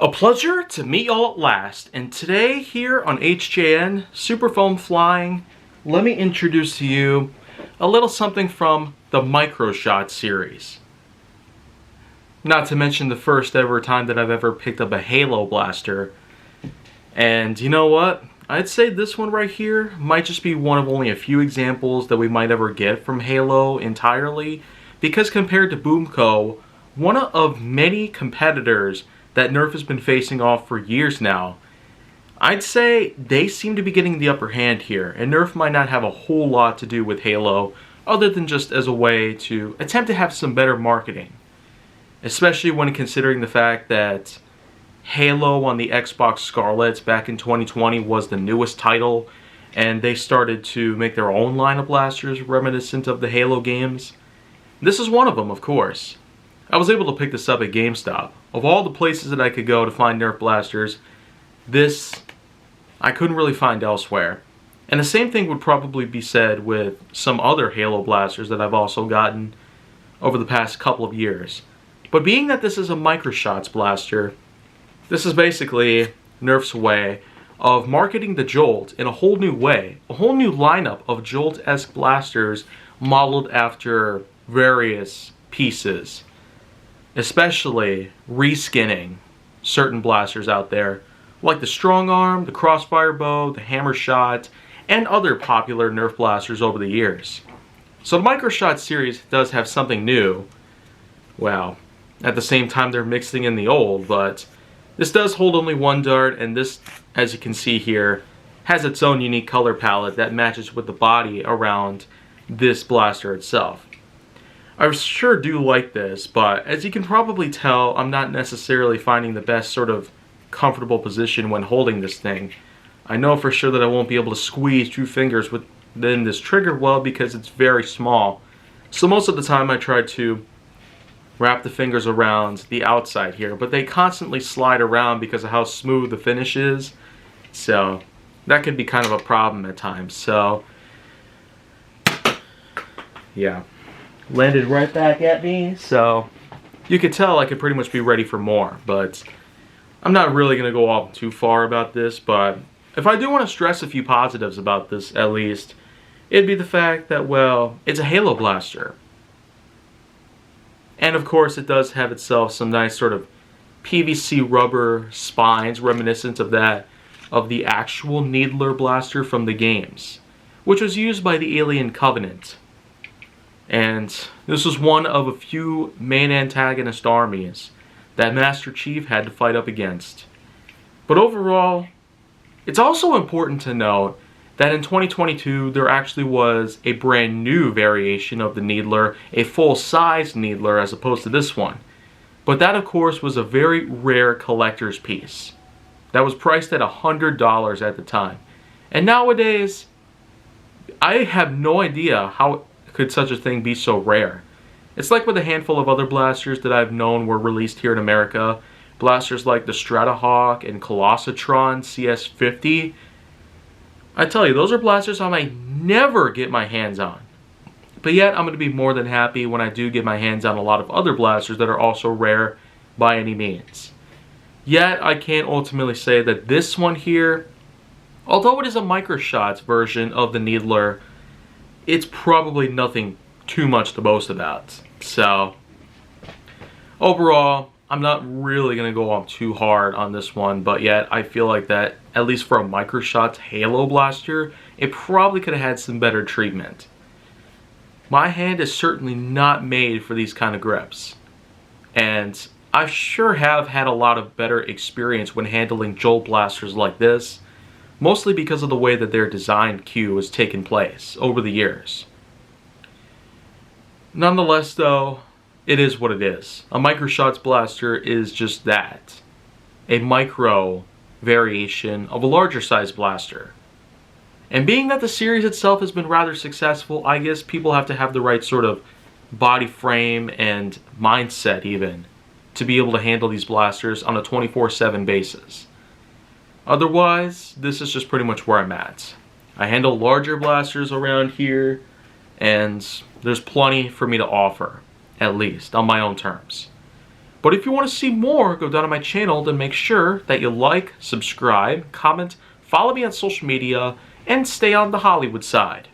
A pleasure to meet y'all at last, and today here on HJN Super Foam Flying, let me introduce to you a little something from the Micro Shot series. Not to mention the first ever time that I've ever picked up a Halo blaster. And you know what? I'd say this one right here might just be one of only a few examples that we might ever get from Halo entirely, because compared to Boomco, one of many competitors that Nerf has been facing off for years now, I'd say they seem to be getting the upper hand here, and Nerf might not have a whole lot to do with Halo other than just as a way to attempt to have some better marketing. Especially when considering the fact that Halo on the Xbox Scarlett back in 2020 was the newest title, and they started to make their own line of blasters reminiscent of the Halo games. This is one of them, of course. I was able to pick this up at GameStop. Of all the places that I could go to find Nerf blasters, this I couldn't really find elsewhere. And the same thing would probably be said with some other Halo blasters that I've also gotten over the past couple of years. But being that this is a Micro Shots blaster, this is basically Nerf's way of marketing the Jolt in a whole new way. A whole new lineup of Jolt-esque blasters modeled after various pieces. Especially reskinning certain blasters out there, like the Strong Arm, the Crossfire Bow, the Hammer Shot, and other popular Nerf blasters over the years. So the Micro Shot series does have something new. Well, at the same time they're mixing in the old, but this does hold only one dart, and this, as you can see here, has its own unique color palette that matches with the body around this blaster itself. I sure do like this, but as you can probably tell, I'm not necessarily finding the best sort of comfortable position when holding this thing. I know for sure that I won't be able to squeeze 2 fingers within this trigger well because it's very small. So most of the time I try to wrap the fingers around the outside here, but they constantly slide around because of how smooth the finish is. So that could be kind of a problem at times. So yeah. Landed right back at me, so you could tell I could pretty much be ready for more, but I'm not really going to go off too far about this. But if I do want to stress a few positives about this, at least, it'd be the fact that, well, it's a Halo blaster. And of course it does have itself some nice sort of PVC rubber spines reminiscent of that of the actual Needler blaster from the games, which was used by the Alien Covenant. And this was one of a few main antagonist armies that Master Chief had to fight up against. But overall, it's also important to note that in 2022 there actually was a brand new variation of the Needler, a full-size Needler as opposed to this one. But that of course was a very rare collector's piece that was priced at $100 at the time. And nowadays, I have no idea how could such a thing be so rare. It's like with a handful of other blasters that I've known were released here in America. Blasters like the Stratahawk and Colossatron CS50. I tell you, those are blasters I might never get my hands on. But yet, I'm going to be more than happy when I do get my hands on a lot of other blasters that are also rare by any means. Yet, I can't ultimately say that this one here, although it is a Micro Shots version of the Needler, it's probably nothing too much to boast about. So, overall, I'm not really going to go on too hard on this one, but yet I feel like that, at least for a Micro Shots Halo blaster, it probably could have had some better treatment. My hand is certainly not made for these kind of grips, and I sure have had a lot of better experience when handling Jolt blasters like this, mostly because of the way that their design queue has taken place over the years. Nonetheless though, it is what it is. A Micro Shots blaster is just that. A micro variation of a larger size blaster. And being that the series itself has been rather successful, I guess people have to have the right sort of body frame and mindset even to be able to handle these blasters on a 24/7 basis. Otherwise, this is just pretty much where I'm at. I handle larger blasters around here, and there's plenty for me to offer, at least, on my own terms. But if you want to see more, go down to my channel to make sure that you like, subscribe, comment, follow me on social media, and stay on the Hollywood side.